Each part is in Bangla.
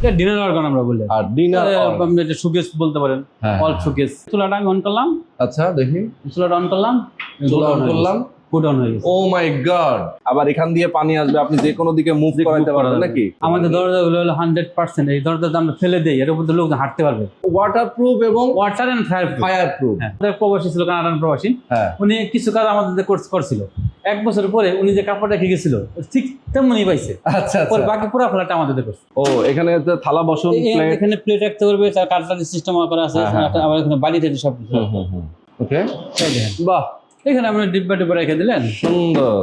এটা ডিনার অর্গান আমরা বলি। আর ডিনার আপনি এটা শোকেস বলতে পারেন, অল শোকেস। চুলাটা আমি অন করলাম। আচ্ছা দেখি, চুলাটা অন করলাম, চুলা অন করলাম, ফুড অন হয়ে গেছে। ও মাই গড! আবার এখান দিয়ে পানি আসবে, আপনি যে কোনো দিকে মুভ করাইতে পারবেন নাকি? আমাদের দরজাগুলো হলো 100%। এই দরজাটা আমরা ফেলে দেই, এর উপর লোক হাঁটতে পারবে। ওয়াটারপ্রুফ এবং ওয়াটার এন্ড ফায়ারপ্রুফ। আমাদের প্রবাসী ছিল, কানাডান প্রবাসী। উনি কিছু কাজ আমাদের কোর্স করছিল। 1 বছর পরে উনি যে কাপড় রেখে গেছিল ঠিক তেমনই পাইছে। আচ্ছা আচ্ছা। পরে বাকি পুরো ফ্ল্যাটটা আমাদের করছে। ও এখানে থালা বাসন, প্লেট, এখানে প্লেট রাখতে পারবে, তার কাটলারি সিস্টেম করা আছে। আবার এখানে বাড়ি থেকে সব কিছু। ওকে, বাহ, এখানে আপনি ডিব্বা টিব্বা রেখে দিলেন, সুন্দর।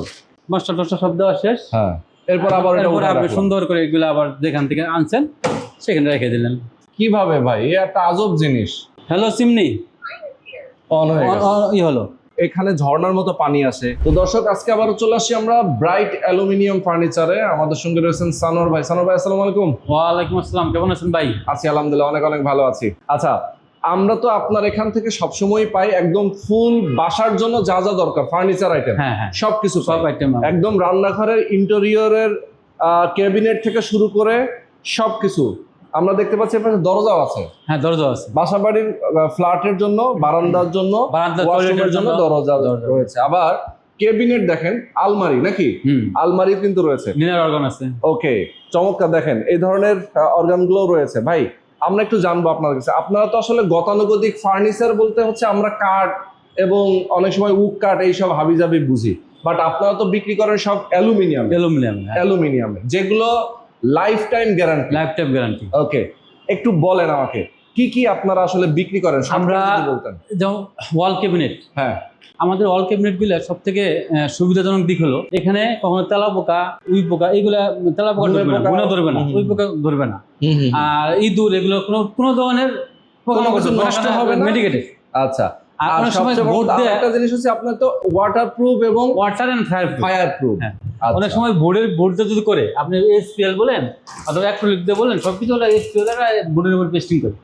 মশলা টসলা সব দেওয়া শেষ। হ্যাঁ, এরপর আবার এটা এরপর আপনি সুন্দর করে এগুলো আবার যেখান থেকে আনছেন সেখানে রেখে দিলেন। কিভাবে ভাই? এই একটা আজব জিনিস। হ্যালো সিমনি, অন হয়ে গেছে। হলো। এখানে ঝর্ণার মতো পানি আসে। তো দর্শক, আজকে আবারও চলে আসি আমরা ব্রাইট অ্যালুমিনিয়াম ফার্নিচারে। আমাদের সঙ্গে রয়েছেন সানোয়ার ভাই। সানোয়ার ভাই, আসসালামু আলাইকুম। ওয়ালাইকুম আসসালাম, কেমন আছেন ভাই? আছি আলহামদুলিল্লাহ, অনেক অনেক ভালো আছি। আচ্ছা, আমরা তো আপনার এখান থেকে সবসময় পাই একদম ফুল বাসার জন্য যা যা দরকার ফার্নিচার আইটেম, সবকিছু, সব আইটেম, একদম রান্নাঘরের ইন্টেরিয়রের ক্যাবিনেট থেকে শুরু করে সবকিছু। আমরা দেখতে পাচ্ছি আপনার দরজাও আছে। হ্যাঁ, দরজা আছে। বাসা বাড়ির ফ্ল্যাটের জন্য, বারান্দার জন্য, ওয়াশরুমের জন্য দরজা রয়েছে। আবার ক্যাবিনেট দেখেন, আলমারি নাকি? আলমারি কিন্তু রয়েছে, ডিনার অর্গান আছে। ওকে, চমৎকার। দেখেন এই ধরনের অর্গানগুলো রয়েছে। ভাই, আমরা একটু জানবো আপনার কাছে, আপনারা তো আসলে গতানুগতিক ফার্নিচার বলতে হচ্ছে আমরা কাঠ এবং অনেক সময় উড কাঠ এইসব হাবিজাবি বুঝি, বাট আপনারা তো বিক্রি করেন সব অ্যালুমিনিয়াম, যেগুলো লাইফ টাইম গ্যারান্টি। ওকে, একটু বলেন আমাকে কি কি আপনারা আসলে বিক্রি করেন? আমরা যেমন ওয়াল ক্যাবিনেট, হ্যাঁ, আমাদের ওয়াল ক্যাবিনেট গুলো সব থেকে সুবিধাজনক দিক হলো এখানে কখনো তেলা পোকা, উই পোকা, এইগুলা তেলা পোকা গুণা ধরবে না, উই পোকা ধরবে না, আর ইঁদুর এগুলো কোনো ধরনের নষ্ট হবে না, মেডিকেটেড। আচ্ছা, আর সবচেয়ে বড় একটা জিনিস হচ্ছে আপনার তো ওয়াটারপ্রুফ এবং ওয়াটার এন্ড ফায়ারপ্রুফ। অনেক সময় বোর্ড যদি করে আপনি এসপিএল বলেন অথবা অ্যাক্রিলিক দিয়ে বলেন, সবকিছু হলো এসপিএল বোর্ডের উপর পেস্টিং করে।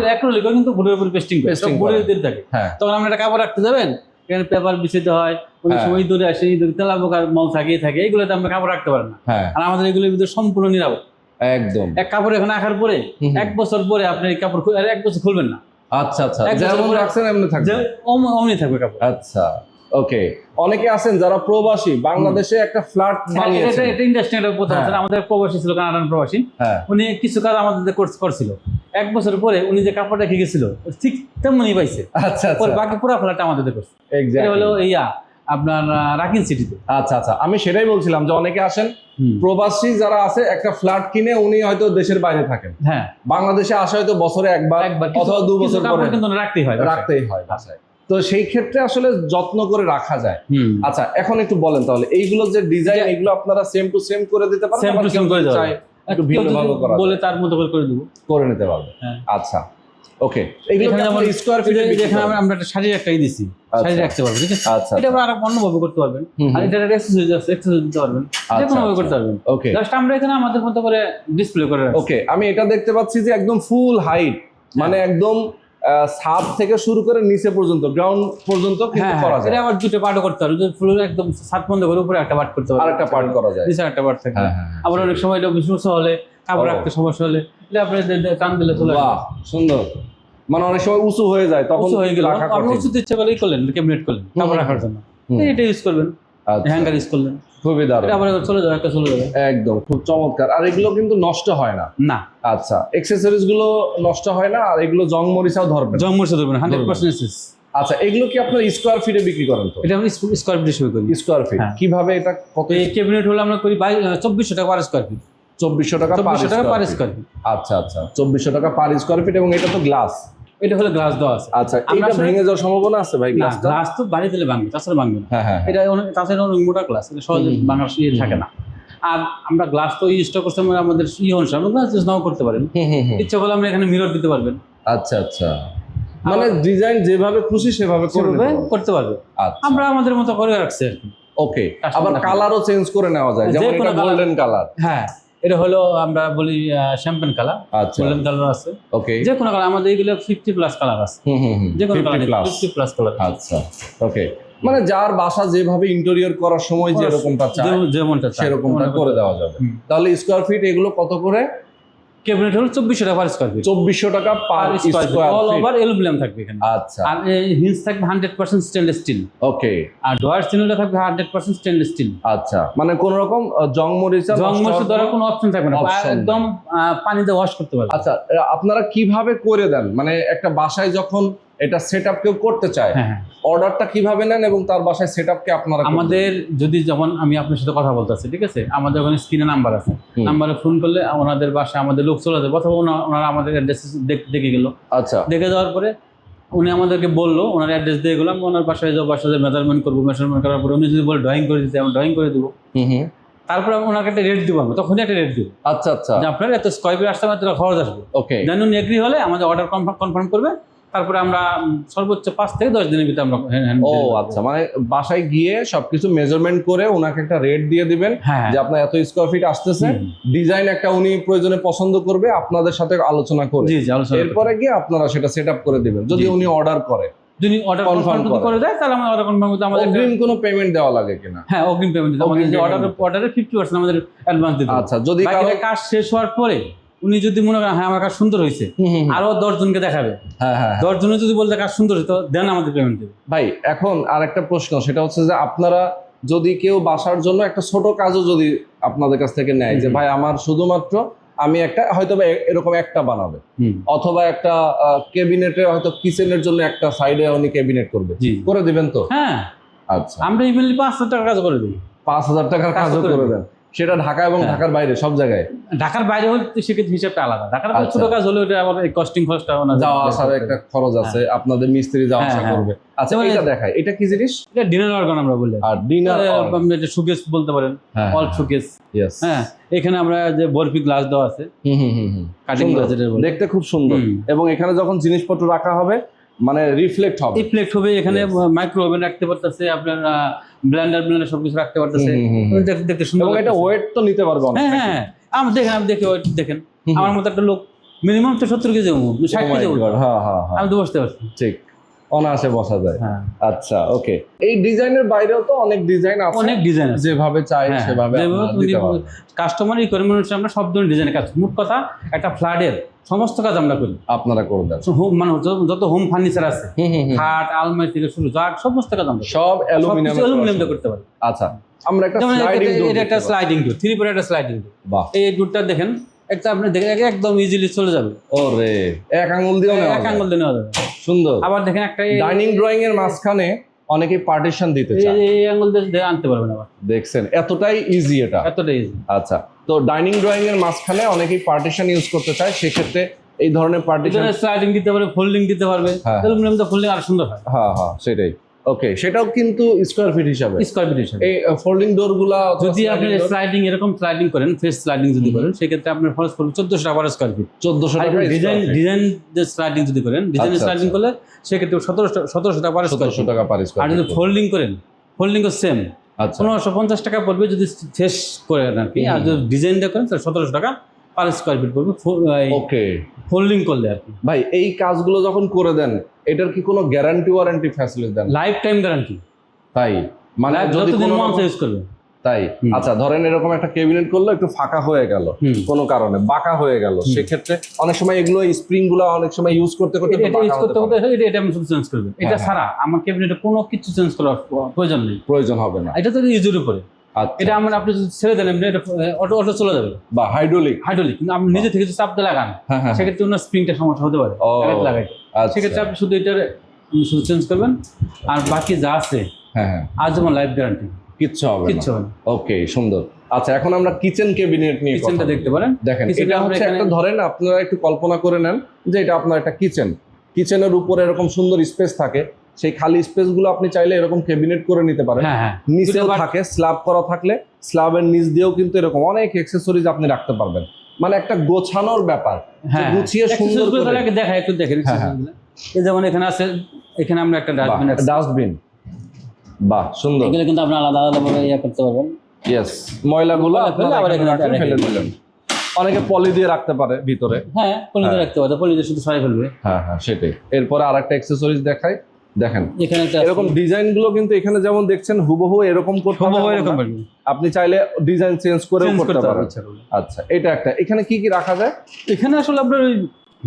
অ্যাক্রিলিক কিন্তু বোর্ডের উপর পেস্টিং করে, বোর্ডের দিকে থাকে। তখন আপনি একটা কাপড় রাখতে যাবেন, এখানে পেপার বিছিতে হয়, অনেক সময় দূরে আসে, তেলা পোকার মল থাকিয়ে থাকে, এইগুলোতে আপনি কাপড় রাখতে পারেন না। আর আমাদের এগুলোর ভিতরে সম্পূর্ণ নিরাপদ। একদম, এক কাপড় এখানে রাখার পরে 1 বছর পরে আপনি এই কাপড় 1 বছর খুলবেন না। আচ্ছা আচ্ছা, যেমন রাখছেন এমনি থাকবে, অমনি থাকবে কাপড়। আচ্ছা, ওকে। অনেকে আছেন যারা প্রবাসী, বাংলাদেশে একটা ফ্ল্যাট বানিয়েছে, এটা ইন্ডাস্ট্রি একটা প্রথম আছে। আমাদের প্রবাসী ছিল, কানাডান প্রবাসী। উনি কিছু কাজ আমাদের কোর্স করছিল। 1 বছর পরে উনি যে কাপড় রেখে গেছিল ঠিক তেমনই পাইছে। আচ্ছা, পরে বাকি পুরো ফ্ল্যাটটা আমাদের করছে। এটা হলো আপনার রাকিন সিটিতে। আচ্ছা আচ্ছা, আমি সেটাই বলছিলাম যে অনেকে আসেন প্রবাসী যারা আছে, একটা ফ্ল্যাট কিনে উনি হয়তো দেশের বাইরে থাকেন, হ্যাঁ, বাংলাদেশে আসা হয়তো বছরে একবার অথবা 2 বছর পরে কিন্তু রাখতেই হয় বাসায়। তো সেই ক্ষেত্রে আসলে যত্ন করে রাখা যায়। আচ্ছা, এখন একটু বলেন তাহলে এইগুলো যে ডিজাইন, এগুলো আপনারা সেম টু সেম করে দিতে পারেন? সেম টু সেম করে দেওয়া যায়, একটু ভিন্ন ভালো করা বলে তার মতো করে দেব, করে নিতে পারবে। আচ্ছা, ওকে। এগুলো যেমন স্কয়ার ফিটে যেখানে আমরা একটা শাড়ি একটাই দিছি, শাড়ি রাখতে পারবেন, ঠিক আছে? আচ্ছা, এটা আবার অন্যভাবে করতে পারবেন, আর এটা এক্সেসরিজ আছে, এক্সেসরিজ দিতে পারবেন, যে কোনো ভাবে করতে পারবেন। ওকে, জাস্ট আমরা এখানে আমাদের মতো করে ডিসপ্লে করে রাখছি। ওকে, আমি এটা দেখতে পাচ্ছি যে একদম ফুল হাইট, মানে একদম ছাদ থেকে শুরু করে নিচে পর্যন্ত, গ্রাউন্ড পর্যন্ত কিন্তু করা যায়। এটা আবার দুটো পার্টও করতে পারবে, ফ্লোর একদম ছাদ বন্ধ করে উপরে একটা পার্ট করতে পারবে, আরেকটা পার্ট করা যায়, নিচে একটা পার্ট থাকে। আবার অনেক সময় এটা সমস্যা হলে, কাপড় রাখতে সমস্যা হলে, এটা আপনি টান দিলে চলে আসবে। বাহ, সুন্দর। মানে অনেক সময় উঁচু হয়ে যায়, তখন হয়ে গেল আপনি উঁচু ইচ্ছে করলেই করলেন, ক্যাবিনেট করলেন কাপড় রাখার জন্য, এটা ইউজ করবেন, হ্যাঙ্গার ইউজ করলেন, খুবই দারুণ। এটা আবার চলে যাবে, একটা চলে যাবে, একদম খুব চমৎকার। আর এগুলো কিন্তু নষ্ট হয় না? না। আচ্ছা, অ্যাকসেসরিজ গুলো নষ্ট হয় না, আর এগুলো জং মরিচাও ধরবে? জং মরিচা ধরবে না, 100% এসএস। আচ্ছা, এগুলো কি আপনার স্কয়ার ফিটে বিক্রি করেন? তো এটা আমি স্কয়ার ফিট হিসেবে করি। স্কয়ার ফিট কিভাবে? এটা কত? এই ক্যাবিনেট হলো আমরা করি 2400 টাকা পার স্কয়ার ফিট। 2400 টাকা পার স্কয়ার ফিট। আচ্ছা আচ্ছা, 2400 টাকা পার স্কয়ার ফিট। এবং এটা তো গ্লাস? এটা হলো গ্লাস দেওয়া আছে। আচ্ছা, এটা ভেঙে যাওয়ার সম্ভাবনা আছে ভাই? গ্লাস তো বাড়ি দিলে ভাঙবে, তাছাড়া ভাঙবে না। এটা তাছাড়া অনেক মোটা গ্লাস, এটা সহজে ভাঙার থাকে না। আর আমরা গ্লাস তো ইউজ করছি আমাদের অনুসারে, আমরা গ্লাস ইউজ নাও করতে পারেন, ইচ্ছা করলে আমরা এখানে মিরর দিতে পারবেন। আচ্ছা আচ্ছা, মানে ডিজাইন যেভাবে খুশি সেভাবে করতে পারবে। আমরা আমাদের মতো করে রাখছি আর কি। ওকে, আবার কালারও চেঞ্জ করে নেওয়া যায়, যেমন এটা গোল্ডেন কালার। হ্যাঁ, এটা হলো আমরা বলি শ্যাম্পেন কালার, গোল্ডেন কালার আছে। ওকে, যে কোনো কালার, আমাদের এগুলো 50+ কালার আছে, যে কোনো কালার 50+ কালার। আচ্ছা, ওকে, মানে যার বাসা যেভাবে ইন্টেরিয়র করার সময় যেরকমটা চায়, যেমনটা সেরকমটা করে দেওয়া যাবে। তাহলে স্কয়ার ফিট এগুলো কত করে? ক্যাবিনেট হলো 2400 টাকা পার স্কয়ার ফিট। 2400 টাকা per square all feet. Over aluminium থাকবে এখানে। আচ্ছা, আর হিঞ্জ থাকবে 100% স্টেনলেস স্টিল। ওকে। আর ডয়ার সিলিংটা থাকবে 100% স্টেনলেস স্টিল। আচ্ছা, মানে কোন রকম জং মরিচা ধরার কোনো অপশন থাকবে না, option একদম পানিতে ওয়াশ করতে পারবে। আচ্ছা, আপনারা কিভাবে করে দেন? মানে একটা বাসায় যখন এটা সেটআপ কেউ করতে চায়, হ্যাঁ, অর্ডারটা কিভাবে নেন এবং তার বাসায় সেটআপকে আপনারা করে দেন? আমাদের যদি যেমন আমি আপনার সাথে কথা বলতেছি, ঠিক আছে, আমাদের ওখানে স্ক্রিনে নাম্বার আছে, হুম। নাম্বারে ফোন করলে ওনাদের বাসায় আমাদের লোক চলে যাবে, অথবা ওনারা আমাদের অ্যাড্রেস দেখে গেল। আচ্ছা, দেখে যাওয়ার পরে উনি আমাদেরকে বললো, ওনার অ্যাড্রেস দিয়ে গেলাম, ওনার বাসায় যাবো, বাসায় মেজারমেন্ট করবো, মেজারমেন্ট করার পরে উনি যদি বলে ড্রয়িং করে দিতে, আমরা ড্রয়িং করে দেবো। হুম। তারপরে ওনাকে একটা রেট দিব, আমরা তখনই একটা রেট দিব আচ্ছা আচ্ছা, যে আপনার এত স্কয়ার ফিট আসতে মাত্র খরচ আসবে। ওকে। দেন উনি এগ্রি হলে আমাদের অর্ডার কনফার্ম করবে, তারপরে আমরা সর্বোচ্চ 5 থেকে 10 দিনের ভিতরে আমরা ও আচ্ছা, মানে বাসায় গিয়ে সবকিছু মেজারমেন্ট করে ওনাকে একটা রেট দিয়ে দিবেন হ্যাঁ যে আপনার এত স্কয়ার ফিট আসতেছে, হুম। ডিজাইন একটা উনি প্রয়োজনে পছন্দ করবে, আপনাদের সাথে আলোচনা করে জি জি আলোচনা এরপরে গিয়ে আপনারা সেটা সেটআপ করে দিবেন যদি জি। উনি অর্ডার করে। যদি অর্ডার Confirm কনফার্ম করে দেয় তাহলে আমরা অর্ডার কনফার্ম করতে আমাদের অগ্রিম কোনো পেমেন্ট দেওয়া লাগে কিনা? হ্যাঁ অগ্রিম পেমেন্ট দিতে অগ্রিম আমাদের payment অর্ডারের 50% আমাদের অ্যাডভান্স দিতে হবে। আচ্ছা, যদি কারো বাকিটা কাজ শেষ হওয়ার পরে উনি যদি মনে করেন হ্যাঁ আমার কাজ সুন্দর হয়েছে, আরো 10 জনকে দেখাবে, হ্যাঁ হ্যাঁ 10 জনে যদি বলতে কাজ সুন্দর হয়েছে তো দেন আমাদের পেমেন্ট দেবে। ভাই, এখন আরেকটা প্রশ্ন, সেটা হচ্ছে যে আপনারা যদি কেউ বাসার জন্য একটা ছোট কাজও যদি আপনাদের কাছ থেকে নেয়, যে হুম। ভাই আমার শুধুমাত্র আমি একটা হয়তো বা এরকম একটা বানাবে, অথবা একটা ক্যাবিনেটে হয়তো কিচেনের জন্য একটা সাইডে উনি ক্যাবিনেট করবে, জি করে দিবেন তো? হ্যাঁ আচ্ছা, আমরা ইমেইলে 500 টাকা কাজ করে দিই। 5000 টাকার কাজ কাজও করে করে দিই। দেন, সেটা ঢাকা এবং হ্যাঁ। ঢাকার বাইরে সব জায়গায়? ঢাকার বাইরে হলে তো সেক্ষেত্রে হিসাবটা আলাদা, ঢাকার বাইরে আচ্ছা। ছোট কাজ হলে ওটা আবার কস্টিং খরচটা ওনাদের যাওয়া আসার একটা খরচ আছে, আপনাদের মিস্ত্রি যাওয়া হ্যাঁ, আসা হ্যাঁ। করবে। আচ্ছা, যেমন এটা দেখায়, এটা কি জিনিস? এটা ডিনার অর্গান আমরা বলি, আর ডিনার আপনি এটা শোকেস বলতে পারেন, অল শোকেস। ইয়েস, হ্যাঁ এখানে আমরা যে বরফি গ্লাস দেওয়া আছে, কাটিং সুন্দর, গ্লাস যেটা বলে, দেখতে খুব সুন্দর। এবং এখানে যখন জিনিসপত্র রাখা হবে মানে রিফ্লেক্ট হবে, রিফ্লেক্ট হবে। এখানে Yes. মাইক্রো ওভেন রাখতে পারতেছে, আপনার ব্লেন্ডার সবকিছু রাখতে পারতেছে, দেখতে সুন্দর এবং এটা লাগতেছে। ওয়েট তো নিতে পারবে অনেক হ্যাঁ নাকি? হ্যাঁ আমি দেখি ওই দেখেন আমার মতো একটা লোক মিনিমাম তো 70 KG 60 Oh my KG God, হ্যাঁ হ্যাঁ হ্যাঁ, আমি তো বসতে পারছি। ঠিক, অনায়াসে বসা যায়। হ্যাঁ আচ্ছা, ওকে। এই ডিজাইনের বাইরেও তো অনেক ডিজাইন আছে, অনেক ডিজাইন আছে, যেভাবে চাই হ্যাঁ, সেভাবে যেভাবে আপনারা দিতে পারবেন। কাস্টমার রিকোয়ারমেন্ট অনুসারে আমরা সব ধরনের ডিজাইনের কাজ, মোট কথা একটা ফ্ল্যাটের সমস্ত কাজ আমরা করি। আপনারা করে দেন মানে যত হোম ফার্নিচার আছে, খাট আলমারি থেকে শুরু যা সমস্ত কাজ আমরা সব অ্যালুমিনিয়াম অ্যালুমিনিয়াম করতে পারি। আচ্ছা, আমরা একটা যেমন স্লাইডিং ডোর, এটা একটা স্লাইডিং ডোর, 3 পরে একটা স্লাইডিং ডোর। বাহ, এই ডোরটা দেখেন, একটা আপনি দেখেন একদম ইজিলি চলে যাবে, ওরে এক আঙ্গুল দিয়েও নেওয়া এক যায়। আঙ্গুল দিয়ে নেওয়া যাবে। সুন্দর। আবার দেখেন একটা ডাইনিং ড্রয়িং এর মাঝখানে অনেকে পার্টিশন দিতে চায়, এই আঙ্গুল দিয়ে আনতে পারবেন আবার, দেখছেন এতটাই ইজি এটা। এতটা ইজি। আচ্ছা, তো ডাইনিং ড্রয়িং এর মাঝখানে অনেকেই পার্টিশন ইউজ করতে চায়, সেক্ষেত্রে এই ধরনের পার্টিশন, এখানে স্লাইডিং দিতে পারবে, ফোল্ডিং দিতে পারবে, হ্যাঁ। অ্যালুমিনিয়াম তো ফোল্ডিং আর সুন্দর হয়, হ্যাঁ হ্যাঁ সেটাই, ওকে। সেটাও কিন্তু স্কয়ার ফিট হিসাবে স্কয়ার ফিট হিসেবে। এই ফোল্ডিং ডোর গুলা যদি আপনি স্লাইডিং এরকম স্লাইডিং করেন, ফেস স্লাইডিং যদি করেন, সেক্ষেত্রে আপনার খরচ পড়বে 1400 টাকা পার স্কয়ার ফিট। 1400 টাকা ডিজাইন যে স্লাইডিং যদি করেন, ডিজাইন আচ্ছা, স্লাইডিং আচ্ছা। করলে সেক্ষেত্রে 1700 টাকা পার স্কয়ার 1700 ফিট। টাকা পার আর স্কয়ার যদি ফিট। ফোল্ডিং করেন, ফোল্ডিং ও সেম আচ্ছা, 1550 টাকা পড়বে যদি শেষ করে আর কি। আর যদি ডিজাইনটা করেন তাহলে 1700 টাকা পার স্কয়ার ফিট পড়বে ওকে। ফোল্ডিং করলে আর কি। ভাই, এই কাজগুলো যখন করে দেন, এটার কি কোনো গ্যারান্টি ওয়ারেন্টি ফ্যাসিলিটি দেন? লাইফ টাইম গ্যারান্টি, তাই মানে যদি যতদিন কোনো মন রকম- ইউজ করবে। তাই হুম। আচ্ছা, ধরেন এরকম একটা ক্যাবিনেট করলো, একটু ফাঁকা হয়ে গেল কোনো কারণে, বাঁকা হয়ে গেল, সেক্ষেত্রে অনেক সময় এগুলো স্প্রিং গুলো অনেক সময় ইউজ করতে করতে এটা বাঁকা ইউজ হতে করতে পারে। হতে এটা আমি শুধু চেঞ্জ করবেন। এটা হ্যাঁ। ছাড়া আমার ক্যাবিনেটে কোনো কিছু চেঞ্জ করার প্রয়োজন নেই, প্রয়োজন হবে না। এটা তো ইউজের উপরে। আচ্ছা, এটা আমরা আপনি যদি ছেড়ে দেন এমনি, এটা অটো চলে যাবে, বা হাইড্রোলিক। হাইড্রোলিক। কিন্তু আপনি নিজে থেকে যদি চাপ দিয়ে লাগান, হ্যাঁ হ্যাঁ, সেক্ষেত্রে ওনার স্প্রিংটা সমস্যা হতে পারে ও, লাগাইতে। আচ্ছা। সেক্ষেত্রে আপনি শুধু এটার শুধু চেঞ্জ করবেন, আর বাকি যা আছে হ্যাঁ হ্যাঁ, আজ যেমন লাইফ গ্যারান্টি, কিচ্ছু হবে কিচ্ছু না। হবে না। ওকে, সুন্দর। আচ্ছা, এখন আমরা কিচেন ক্যাবিনেট নিয়ে কথা কিচেনটা বলি। দেখতে পারেন। দেখেন, Kitchen এটা আমরা হচ্ছে এখানে- একটা, ধরেন আপনারা একটু কল্পনা করে নেন যে এটা আপনার একটা কিচেন, কিচেনের উপরে এরকম সুন্দর স্পেস থাকে, সেই খালি স্পেস গুলো আপনি চাইলে এরকম ক্যাবিনেট করে নিতে পারেন। হ্যাঁ হ্যাঁ, নিচেও দুটো থাকে, স্ল্যাব করা থাকলে স্ল্যাবের নিচ দিয়েও কিন্তু এরকম অনেক অ্যাক্সেসরিজ আপনি রাখতে পারবেন। মানে একটা গোছানোর ব্যাপার, যে হ্যাঁ গুছিয়ে সুন্দর করে। তাহলে আগে দেখা একটু দেখেন। হ্যাঁ, হ্যাঁ। এই যেমন এখানে আছে, এখানে আমরা একটা ডাস্টবিন আছে, ডাস্টবিন, বাহ সুন্দর। এগুলো কিন্তু আপনি আলাদা আলাদা ভাবে ইয়ে করতে পারবেন। ইয়েস, ময়লাগুলো ময়লা ফেলে আপনারা আবার এখানে এখানে রাখলে ফেলে রেখে দিলেন। অনেকে পলি দিয়ে রাখতে পারে ভিতরে। হ্যাঁ, পলিতে রাখতে পারবে, পলিতে শুধু সরাই ফেলবে। হ্যাঁ হ্যাঁ, সেটাই। এরপরে আরেকটা অ্যাক্সেসরিজ দেখাই, দেখেন এখানে একটা এরকম ডিজাইন গুলো কিন্তু এখানে যেমন দেখছেন হুবহু এরকম করতে হবে এরকম এমন না। আপনি চাইলে ডিজাইন চেঞ্জ করেও করতে পারেন। আচ্ছা এটা একটা, এখানে কি কি রাখা যায়? এখানে আসলে আপনার ওই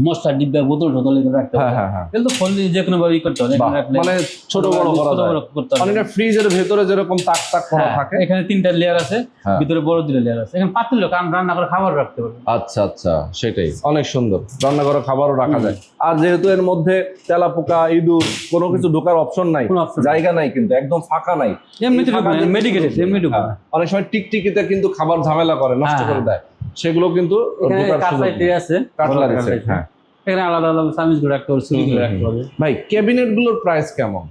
মশলা ডিব্বা বোতল টোতল এগুলো রাখতে হবে। হ্যাঁ কিন্তু ফোন যে কোনো ভাবে করতে হবে, এখানে রাখলে মানে ছোট বড় করা যায়, করতে হবে। মানে ফ্রিজের ভেতরে যেরকম তাক তাক করা থাকে, এখানে 3টা লেয়ার আছে, ভিতরে বড় 2টা লেয়ার আছে। এখানে পাতিল কারণ রান্না করে খাবার রাখতে পারবে। আচ্ছা আচ্ছা, সেটাই অনেক সুন্দর, রান্না করা খাবারও রাখা যায়। আর যেহেতু এর মধ্যে তেলাপোকা ইঁদুর কোনো কিছু ঢোকার অপশন নাই, জায়গা নাই, কিন্তু একদম ফাঁকা নাই, এমনিতে মেডিকেটেড এমনি ঢোকা। অনেক সময় টিকটিকিতে কিন্তু খাবার ঝামেলা করে, নষ্ট করে দেয়, সেগুলো কিন্তু ঢোকার সুযোগ নেই। আছে কাটলারি সেট, হ্যাঁ এখানে আলাদা আলাদা চামিচ গুলো রাখতে হবে, ছুরি গুলো রাখতে হবে। ভাই ক্যাবিনেট গুলোর প্রাইস কেমন?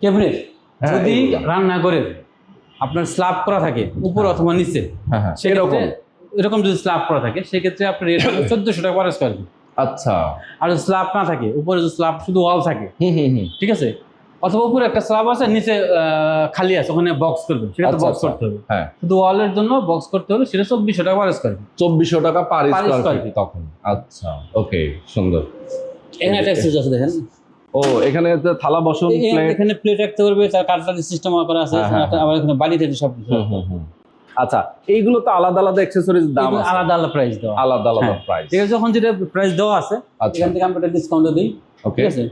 ক্যাবিনেট যদি রান্না করে আপনার স্ল্যাব করা থাকে উপর অথবা নিচে, সেরকম এরকম যদি স্ল্যাব করা থাকে সেক্ষেত্রে আপনার রেট 1400 টাকা পার স্কয়ার ফিট। আচ্ছা, আর যদি স্ল্যাব না থাকে, উপরে যদি স্ল্যাব শুধু ওয়াল থাকে, ঠিক আছে, অথবা উপরে একটা স্ল্যাব আছে নিচে খালি আছে, ওখানে বক্স করবে, সেটা তো বক্স করতে হবে। হ্যাঁ, শুধু ওয়ালের জন্য বক্স করতে হবে, সেটা 2400 টাকা পার স্কয়ার ফিট। 2400 টাকা পার স্কয়ার ফিট তখন। আচ্ছা ওকে, সুন্দর। এখানে একটা এক্সেস আছে দেখেন। ও এখানে থালা বাসন, প্লেট, এখানে প্লেট রাখতে পারবে, তার কাটলারি সিস্টেম করা আছে, আবার এখানে বাড়ি থেকে সব কিছু। আচ্ছা, এইগুলো তো আলাদা আলাদা অ্যাকসেসরিজ দাম আছে, আলাদা আলাদা প্রাইস দেওয়া, আলাদা আলাদা প্রাইস। ঠিক আছে, যখন যেটা প্রাইস দেওয়া আছে এখান থেকে আমরা ডিসকাউন্ট দিই। ঠিক আছে।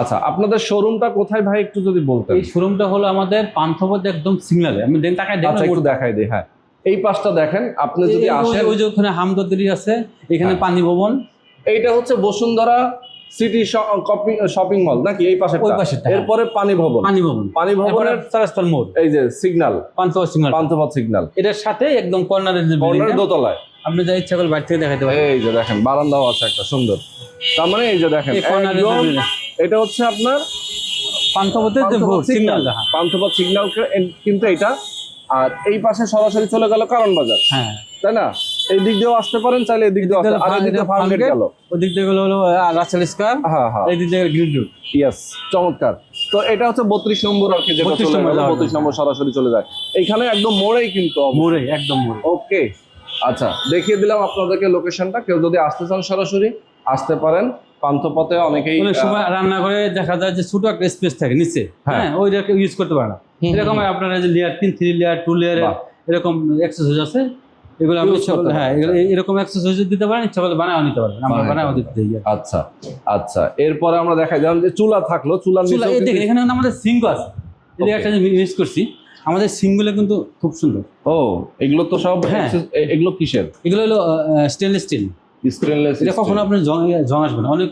আচ্ছা, আপনাদের শোরুমটা কোথায় ভাই একটু যদি বলতেন? এই শোরুমটা হলো আমাদের পান্থপথে একদম সিগনালে, আমি তাকায় দেখেন, একটু দেখাই দিই। হ্যাঁ, এই পাশটা দেখেন, আপনি যদি আসেন, ওই যে ওখানে হামদর্দি আছে, এখানে পানি ভবন, এইটা হচ্ছে বসুন্ধরা সিটি শপিং মল নাকি? এই পাশে, ওই পাশেরটা। এরপরে পানি ভবন, পানি ভবনের চারাস্তল মোড়, এই যে সিগন্যাল, পান্থপথ সিগন্যাল, এটার সাথে একদম কর্নারের যে কর্নারের দোতলায় আপনি যা ইচ্ছা করে বাইরে থেকে দেখাতে পারেন। এই যে দেখেন বারান্দাও আছে একটা সুন্দর। তার মানে এই যে দেখেন এটা হচ্ছে আপনার পান্থপথের যে সিগন্যাল, পান্থপথ সিগন্যাল কিন্তু এটা। আর এই পাশে সরাসরি চলে গেল কারণ বাজার, হ্যাঁ তাই না? এই দিক দিয়েও আসতে পারেন, চাইলে এই দিক দিয়েও আসতে, আর এই দিক দিয়ে ফার্মগেট গেল, ওই দিক দিয়ে হলো রাসেল স্কয়ার, হ্যাঁ হ্যাঁ, এই দিক দিয়ে গ্রিন রোড। ইয়েস, চমৎকার। তো এটা হচ্ছে 32 নম্বর আর কি, যেটা 32 নম্বর সরাসরি চলে যায় এইখানে, একদম মোড়েই, কিন্তু মোড়ে, একদম মোড়ে। ওকে, আচ্ছা, দেখিয়ে দিলাম আপনাদেরকে লোকেশনটা। কেউ যদি আসতে চান সরাসরি আসতে পারেন। পান্থপথে অনেকেই অনেক সময় রান্না করে দেখা যায় যে ছোট একটা স্পেস থাকে নিচে, হ্যাঁ ওইটাকে ইউজ করতে পারে না, এরকম আপনারা যে লেয়ার 3 লেয়ার 2 লেয়ার এরকম এক্সেসরিজ আছে, এগুলো আপনি হ্যাঁ এরকম এক্সেসরিজ দিতে পারেন, ইচ্ছা করলে বানাও নিতে পারেন, আমরা বানাও দিতে দিই। আচ্ছা আচ্ছা, এরপরে আমরা দেখাই যেমন যে চুলা থাকলো, চুলার নিচে দেখেন এখানে আমাদের সিঙ্ক আছে, এই একটা যে ইউজ করছি, আমাদের সিঙ্কগুলো কিন্তু খুব সুন্দর। ও এগুলো তো সব, এগুলো কিসের? এগুলো হলো স্টেনলেস স্টিল। স্টেনলেস, এটা কখনো আপনার জং আসবে না, অনেক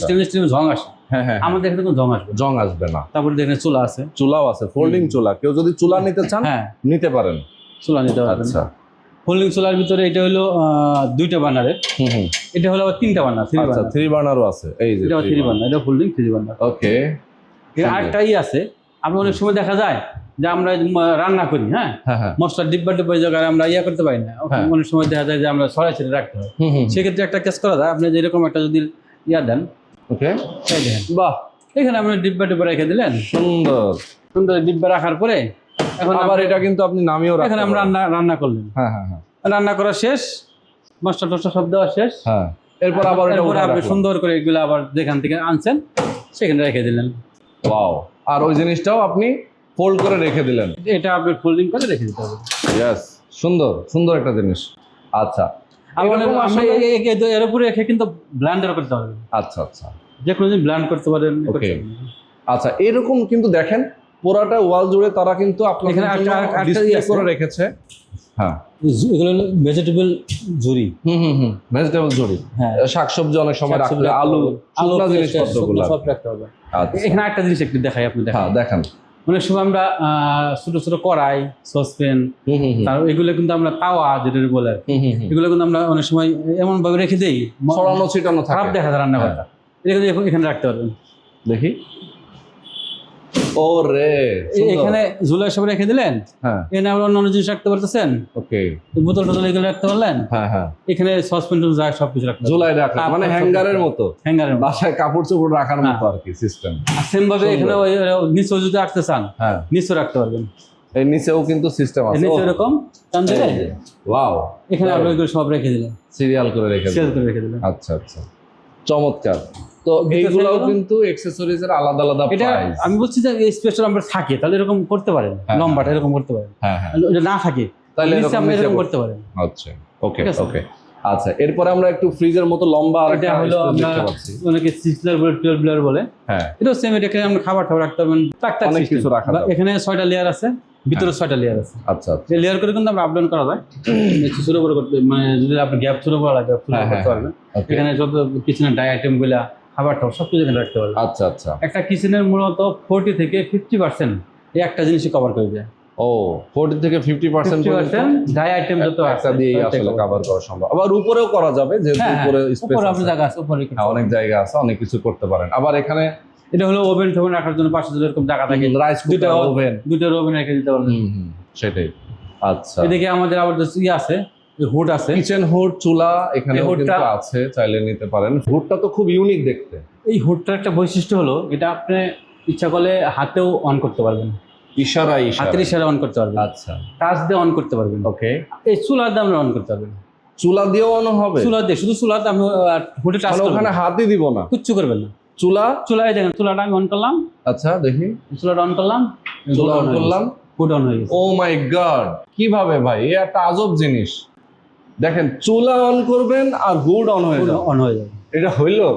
স্টেনলেস স্টিল জং আসে, হ্যাঁ, আমাদের এখানে কোনো জং আসবে না। তারপরে দেখেন চুলা আছে, চুলাও আছে, ফোল্ডিং চুলা, কেউ যদি চুলা নিতে চান নিতে পারেন, চুলা নিতে পারেন। আচ্ছা, ফোল্ডিং চুলার ভিতরে এটা হলো 2টা বার্নারের, এটা হলো আবার 3টা বার্নার, 3 বার্নারও আছে, এই যে এটা 3 বার্নার, এটা ফোল্ডিং 3 বার্নার। ওকে, আরেকটাই আছে, আপনি অনেক সময় দেখা যায় যে আমরা রান্না করি, হ্যাঁ মশলা ডিব্বা জায়গায় আমরা করতে পারি না, অনেক সময় দেখা যায় যে আমরা ছড়াই ছেড়ে রাখতে হয়, সেক্ষেত্রে একটা কাজ করা যায়, আপনি যেরকম একটা যদি দেন, ওকে, বাহ, এখানে আপনি ডিব্বা রেখে দিলেন, সুন্দর সুন্দর ডিব্বা রাখার পরে এখন আবার এটা কিন্তু আপনি নামিয়েও রাখতে পারেন, এখানে আমরা রান্না করলেন, রান্না করা শেষ, মশলা টশলা সব দেওয়া শেষ, এরপর আবার আপনি সুন্দর করে এগুলো আবার যেখান থেকে আনছেন সেখানে রেখে দিলেন। ওয়াও, আর ওই জিনিসটাও আপনি ফোল্ড করে রেখে দিলেন, এটা আপনি ফোল্ডিং করে রেখে দিতে হবে। ইয়েস, সুন্দর সুন্দর একটা জিনিস। আচ্ছা, এর উপরে রেখে কিন্তু ব্লেন্ডার করতে হবে। আচ্ছা আচ্ছা, যে কোনো দিন ব্লেন্ড করতে পারেন। ওকে, আচ্ছা, এরকম কিন্তু দেখেন পুরাটা ওয়াল জুড়ে তারা কিন্তু আপনাদের জন্য ডিসপ্লে করে রেখেছে। হ্যাঁ, এগুলো হলো ভেজিটেবল ঝুড়ি, ভেজিটেবল ঝুড়ি, হ্যাঁ, শাকসবজি অনেক সময় রাখতে, আলু শুকনা জিনিসপত্রগুলো সব রাখতে হবে। এখানে একটা জিনিস একটু দেখাই, আপনি দেখেন, অনেক সময় আমরা ছোট ছোট কড়াই, সসপ্যান, এগুলো কিন্তু আমরা তাওয়া যেটা বলে, এগুলো কিন্তু আমরা অনেক সময় এমন ভাবে রেখে দিই, ছড়ানো ছিটানো থাকে, খারাপ দেখা যায় রান্না করতে, এখানে রাখতে পারবেন। দেখি, ওরে এখানে ঝুলা সব রেখে দিলেন, এখানে আবার অন্য জিনিস রাখতে পারতেছেন, ওকে, বোতল টোতল এগুলো রাখতে পারলেন, এখানে সসপ্যান সবকিছু রাখতে ঝুলাই রাখা, মানে হ্যাঙ্গারের মতো, বাসায় কাপড় চোপড় রাখার মতো আর কি সিস্টেম। সেম ভাবে এখানে নিচেও যদি রাখতে চান, নিচেও রাখতে পারবেন, এই নিচেও কিন্তু সিস্টেম আছে, নিচে এরকম টান দিলে, ওয়াও, এখানে আপনি এগুলো সব রেখে দিলেন, সিরিয়াল করে রেখে দিলেন। আচ্ছা আচ্ছা, চমৎকার। তো এইগুলো কিন্তু অ্যাকসেসরিজ এর আলাদা আলাদা এটা প্রাইস। আমি বলছি যে এই স্পেশাল আমরা থাকে তাহলে এরকম করতে পারেন, লম্বাটা এরকম করতে পারেন। হ্যাঁ হ্যাঁ, এটা না থাকে তাহলে আপনি এরকম করতে পারেন। আচ্ছা ওকে ওকে। আচ্ছা, এরপরে আমরা একটু ফ্রিজের মতো লম্বা আর এটা হলো আমরা অনেকে 6 লেয়ার বলে 12 লেয়ার বলে। হ্যাঁ, এটা সেম, এটাকে আমরা খাবার রাখতে পারবেন, টাক অনেক কিছু রাখা যাবে। এখানে 6টা লেয়ার আছে, ভিতরে 6টা লেয়ার আছে। আচ্ছা আচ্ছা, এই লেয়ার করে কিন্তু আমরা আপডাউন করা যায়, ছোট বড় করতে, মানে যদি আপনি গ্যাপ ছোট বড় লাগে করতে পারবেন। এখানে যত কিচেনের ডাই আইটেম গুলা, খাবার টাও সব কিছু এখানে রাখতে পারবেন। আচ্ছা আচ্ছা। একটা কিচেনের মূলত 40 থেকে 50% এই একটা জিনিসই কভার করে দেয়। ও, 40 থেকে 50% ডাই আইটেম যত একটা দিয়ে আসলে কভার করা সম্ভব। আবার উপরেও করা যাবে, যেহেতু উপরে স্পেস আছে, আপনার জায়গা আছে, উপরে অনেক জায়গা আছে, অনেক কিছু করতে পারেন। আবার এখানে এটা হলো ওভেন টোভেন রাখার জন্য পাশে যদি এরকম জায়গা থাকে, রাইস কুকার, ওভেন, দুটো ওভেন রেখে দিতে পারবেন। সেটাই। আচ্ছা, এদিকে আমাদের আবার আছে, হুড আছে, কিচেন হুড, চুলা এখানে কিন্তু আছে, চাইলে নিতে পারেন। হুডটা তো খুব ইউনিক দেখতে। এই হুডটার একটা বৈশিষ্ট্য হলো এটা আপনি ইচ্ছা করলে হাতেও অন করতে পারবেন, হাতের ইশারা অন করতে পারবেন। আচ্ছা, টাচ দিয়ে অন করতে পারবেন। ওকে। এই চুলা দিয়ে আমরা অন করতে পারবেন, চুলা দিয়েও অন হবে? চুলা দিয়ে, শুধু চুলা দিয়ে আপনি হুডে টাচ করবেন, ওখানে হাতই দিব না, কিচ্ছু করবেন না। চুলায় দেখেন, চুলাটা আমি অন করলাম। আচ্ছা, দেখি, চুলাটা অন করলাম, চুলা অন করলাম, হুড অন হয়ে গেছে। ও মাই গড, কিভাবে ভাই? এই একটা আজব জিনিস। দেখেন, চুলা অন করবেন আর হুড অন হয়ে যাবে। এটা হইলো?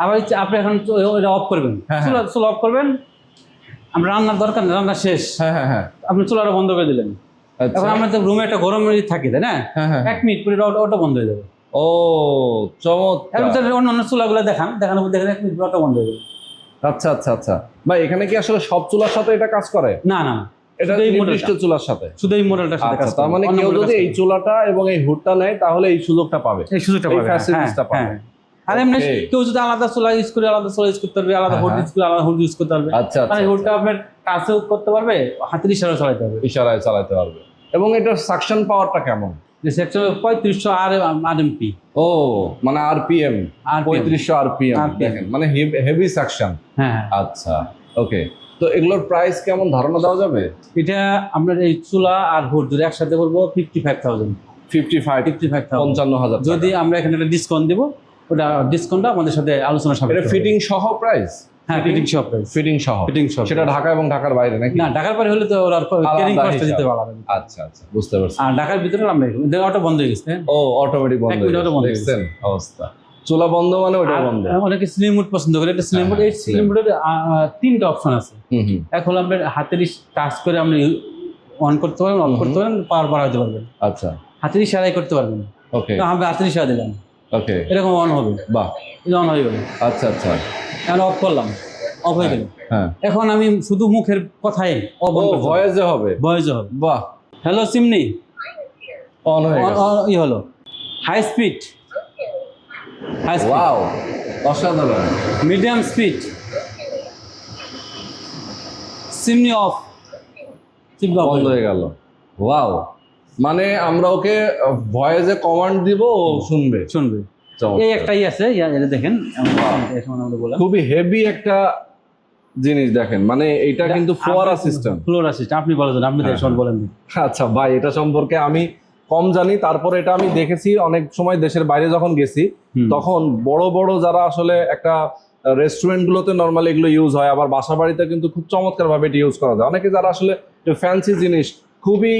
আবার আপনি এখন এটা অফ করবেন, চুলা অফ করবেন, আমরা রান্নার দরকার নেই, রান্না শেষ, আপনি চুলাটা বন্ধ করে দিলেন। এখন আমাদের রুমে একটা গরম থাকে, তাই না? 1 মিনিট পরে ওটা বন্ধ হয়ে যাবে। ও চমৎকার। অন্যান্য চুলাগুলো দেখানোর দেখেন 1 মিনিট ওটা বন্ধ হয়ে যাবে। আচ্ছা আচ্ছা আচ্ছা ভাই, এখানে কি আসলে সব চুলার সাথে এটা কাজ করে? না না, এটা নির্দিষ্ট চুলার সাথে, শুধু এই মডেলটার সাথে কাজ করে। তার মানে কেউ যদি এই চুলাটা এবং এই হুডটা নেয় তাহলে এই সুযোগটা পাবে, এই ফ্যাসিলিটিসটা পাবে। আর এমনি কেউ যদি আলাদা চুলা ইউজ করে আলাদা চুলা ইউজ করতে পারবে, আলাদা হুড ইউজ করে আলাদা হুড ইউজ করতে পারবে। আচ্ছা, মানে হুডটা আপনার কাছেও করতে পারবে, হাতের ইশারায় চালাতে পারবে, ইশারায় চালাতে পারবে। এবং এটার সাকশন পাওয়ারটা কেমন? 3500 আরএমপি। ও, মানে আরপিএম, 3500 আরপিএম। দেখেন, মানে হেভি সাকশন। হ্যাঁ, আচ্ছা, ওকে। তো এগুলোর প্রাইস কেমন ধারণা দেওয়া যাবে? এটা আমরা এই চুলা আর হুড যদি একসাথে বলবো 55,000। 55,000। যদি আমরা এখানে একটা ডিসকাউন্ট দিব, ওটা ডিসকাউন্টটা আমাদের সাথে আলোচনা সাপেক্ষে। এটা ফিটিং সহ প্রাইস? হ্যাঁ, ফিটিং সহ প্রাইস। ফিটিং সহ। সেটা ঢাকা এবং ঢাকার বাইরে নাকি? না, ঢাকার বাইরে হলে তো ওরা ক্যারিং কস্ট দিতে পারবে। আচ্ছা আচ্ছা, বুঝতে পারছি। আর ঢাকার ভিতরে আমরা অটো বন্ধ হয়ে গেছে। ও, অটোমেটিক বন্ধ হয়ে গেছে। দেখছেন অবস্থা, চুলা বন্ধ মানে ওটা বন্ধ। অনেকে স্লিম মুড পছন্দ করে, এটা স্লিম মুড। এই স্লিম মুডের 3টা অপশন আছে। এখন আপনি হাতের টাচ করে আপনি অন করতে পারবেন, অফ করতে পারবেন, পাওয়ার বাড়াতে পারবেন। আচ্ছা, হাতের ইশারায় করতে পারবেন। ওকে, আমরা হাতের ইশারা দিলাম, ওকে, এরকম অন হবে। বাহ, এটা অন হয়ে গেল। আচ্ছা আচ্ছা, এখন অফ করলাম, অফ হয়ে গেল। হ্যাঁ, এখন আমি শুধু মুখের কথাই অফ ভয়েসে হবে। বাহ, হ্যালো সিমনি, অন হয়ে গেল। ই হলো হাই স্পিড, ওয়াও, অসাধারণ। মিডিয়াম স্পিড, সিমনি অফ, বন্ধ হয়ে গেল। ওয়াও, মানে আমরা ওকে ভয়েসে কমান্ড দিব, ও শুনবে। এই একটাই আছে, এটা দেখেন, খুবই হেভি একটা জিনিস। দেখেন, মানে এটা কিন্তু ফ্লোরা সিস্টেম। আপনি বলেন, আপনি বলেন। আচ্ছা ভাই, এটা সম্পর্কে আমি কম জানি, তারপরে এটা আমি দেখেছি অনেক সময় দেশের বাইরে যখন গেছি, তখন বড় বড় যারা আসলে একটা রেস্টুরেন্ট গুলোতে নর্মালি এগুলো ইউজ হয়, আবার বাসা বাড়িতে কিন্তু খুব চমৎকার ভাবে এটা ইউজ করা যায়। অনেকে যারা আসলে ফ্যান্সি জিনিস, খুবই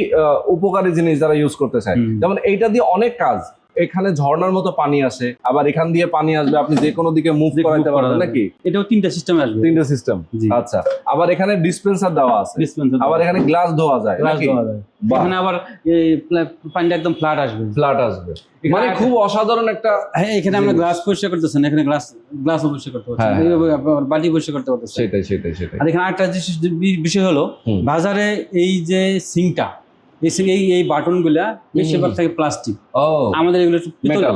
উপকারী জিনিস যারা ইউজ করতে চায়, যেমন এইটা দিয়ে অনেক কাজ। এখানে ঝর্ণার মতো পানি আসে, আবার এখান দিয়ে পানি আসবে, আপনি যে কোনো দিকে মুভ করাতে পারবেন নাকি? এটাও 3টা সিস্টেম আসবে। 3টা সিস্টেম, আচ্ছা। আবার এখানে ডিসপেন্সার দেওয়া আছে, আবার এখানে গ্লাস ধোয়া যায় নাকি? এখানে আবার এই পানিটা একদম ফ্ল্যাট আসবে। মানে খুব অসাধারণ একটা। হ্যাঁ, এখানে আমরা গ্লাস পরিষ্কার করতেছেন, এখানে গ্লাস পরিষ্কার করতে পারছেন, বাটি পরিষ্কার করতে পারতেছেন। সেটাই। আর এখানে একটা বিষয় হলো, বাজারে এই যে সিঙ্কটা, এই বাটনগুলা বেশিরভাগ থাকে প্লাস্টিক, আমাদের এগুলো মেটাল।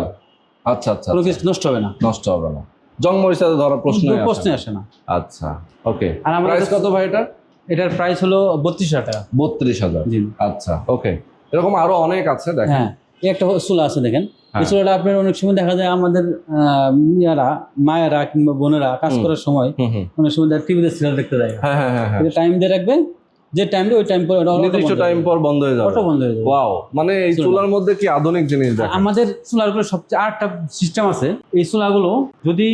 আচ্ছা, কোনো কিছু নষ্ট হবে না। জং মরিচা ধরার প্রশ্ন আসে না। আচ্ছা, ওকে। আর আমাদের প্রাইস কত ভাই এটা? এটার প্রাইস হলো 32,000 টাকা। 32,000। আচ্ছা, ওকে। এরকম আরো অনেক আছে, দেখেন। হ্যাঁ, একটা চুলা আছে, দেখেন। এই চুলাটা আপনার অনেক সময় দেখা যায় আমাদের মায়েরা কিংবা বোনেরা কাজ করার সময় অনেক সময় টিভিতে সিরিয়াল দেখতে যায়। হ্যাঁ, টাইম দিয়ে রাখবে, যে টাইমটা ওই টাইম পর নির্দিষ্ট টাইম পর বন্ধ হয়ে যাবে। অটো বন্ধ হয়ে যাবে। ওয়াও, মানে এই চুলার মধ্যে কি আধুনিক জিনিস দেখেন। আমাদের চুলাগুলো সবচেয়ে আরেকটা সিস্টেম আছে, এই চুলাগুলো যদি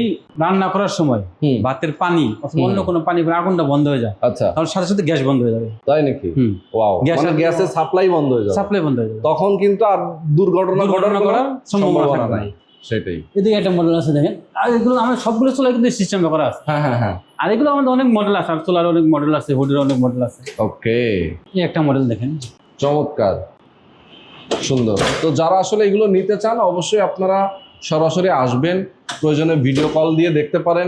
রান্না করার সময় ভাতের পানি অথবা অন্য কোনো পানি আগুনটা বন্ধ হয়ে যায়, আচ্ছা, তাহলে সাথে সাথে গ্যাস বন্ধ হয়ে যাবে। তাই নাকি? ওয়াও, মানে গ্যাসের সাপ্লাই বন্ধ হয়ে যাবে, সাপ্লাই বন্ধ হয়ে যাবে, তখন কিন্তু আর দুর্ঘটনা করার সম্ভাবনা নাই। সেটাই। এদিকে একটা মডেল আছে দেখেন, আর এগুলো আমাদের সবগুলো চুলা কিন্তু সিস্টেম করা আছে। হ্যাঁ হ্যাঁ হ্যাঁ। আর এগুলো আমাদের অনেক মডেল আছে, আর চুলার অনেক মডেল আছে, হুডের অনেক মডেল আছে। ওকে, এই একটা মডেল দেখেন, চমৎকার, সুন্দর। তো যারা আসলে এগুলো নিতে চান অবশ্যই আপনারা সরাসরি আসবেন, প্রয়োজনে ভিডিও কল দিয়ে দেখতে পারেন,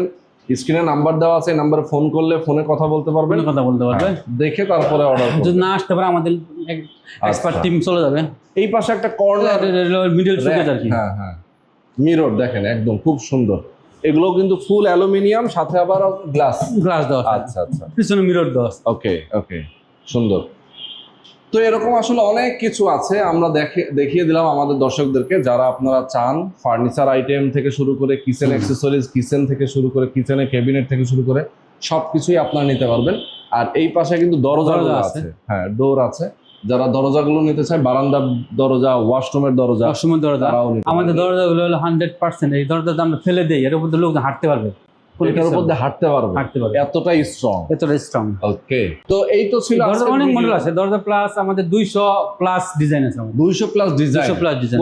স্ক্রিনে নাম্বার দেওয়া আছে, নাম্বারে ফোন করলে ফোনে কথা বলতে পারবেন, কথা বলতে পারবেন, দেখে তারপরে অর্ডার করবেন। যদি না আসতে পারে আমাদের এক্সপার্ট টিম চলে যাবে। এই পাশে একটা কর্নার মিডল শোকেজ আর কি। হ্যাঁ হ্যাঁ, মিরর দেখেন একদম খুব সুন্দর। এগুলো কিন্তু ফুল অ্যালুমিনিয়াম, সাথে আবার গ্লাস দেওয়া আছে। আচ্ছা আচ্ছা, পিছনে মিরর দেওয়া আছে। ওকে ওকে, সুন্দর। তো এরকম আসলে অনেক কিছু আছে, আমরা দেখিয়ে দিলাম আমাদের দর্শকদেরকে। যারা আপনারা চান ফার্নিচার আইটেম থেকে শুরু করে কিচেন অ্যাক্সেসরিজ, কিচেন থেকে শুরু করে কিচেনের ক্যাবিনেট থেকে শুরু করে সবকিছুই আপনারা নিতে পারবেন। আর এই পাশে কিন্তু দরজা আছে, হ্যাঁ ডোর আছে। যারা দরজাগুলো নিতে চায়, বারান্দার দরজা, ওয়াশরুমের দরজা, আমাদের দরজাগুলো হলো 100%। এই দরজাটা আমরা ফেলে দেই, এর উপর লোক হাঁটতে পারবে, এটার উপর দিয়ে হাঁটতে পারবে, এতটাই স্ট্রং। ওকে, তো এই তো ছিল। অনেক মডেল আছে দরজা, প্লাস আমাদের 200 প্লাস ডিজাইন আছে, 200 প্লাস ডিজাইন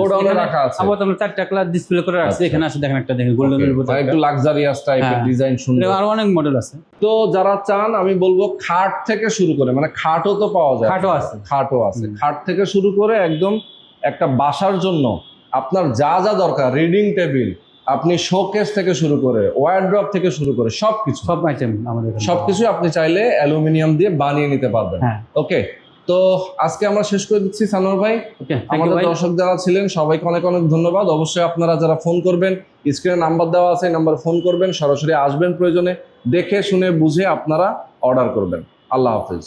গোডাউনে রাখা আছে। আবার আমরা 4টা ক্লাস ডিসপ্লে করে রাখছি। এখানে আছে দেখেন, একটা দেখেন গোল্ডেনের উপর একটু লাক্সারিয়াস টাইপের ডিজাইন, সুন্দর। আর অনেক মডেল আছে। তো যারা চান, আমি বলবো খাট থেকে শুরু করে, মানে খাটও তো পাওয়া যায়, খাটও আছে, খাট থেকে শুরু করে একদম একটা বাসার জন্য আপনার যা যা দরকার, রিডিং টেবিল, আপনি শোকেস থেকে শুরু করে ওয়ারড্রপ থেকে শুরু করে সবকিছু, সব আইটেম আমাদের সবকিছু আপনি চাইলে অ্যালুমিনিয়াম দিয়ে বানিয়ে নিতে পারবেন। ওকে, তো আজকে আমরা শেষ করে দিচ্ছি সানোয়ার ভাই। আমাদের দর্শক যারা ছিলেন সবাইকে অনেক অনেক ধন্যবাদ। অবশ্যই আপনারা যারা ফোন করবেন, স্ক্রিনে নাম্বার দেওয়া আছে, নাম্বার ফোন করবেন, সরাসরি আসবেন, প্রয়োজনে দেখে শুনে বুঝে আপনারা অর্ডার করবেন। আল্লাহ হাফেজ।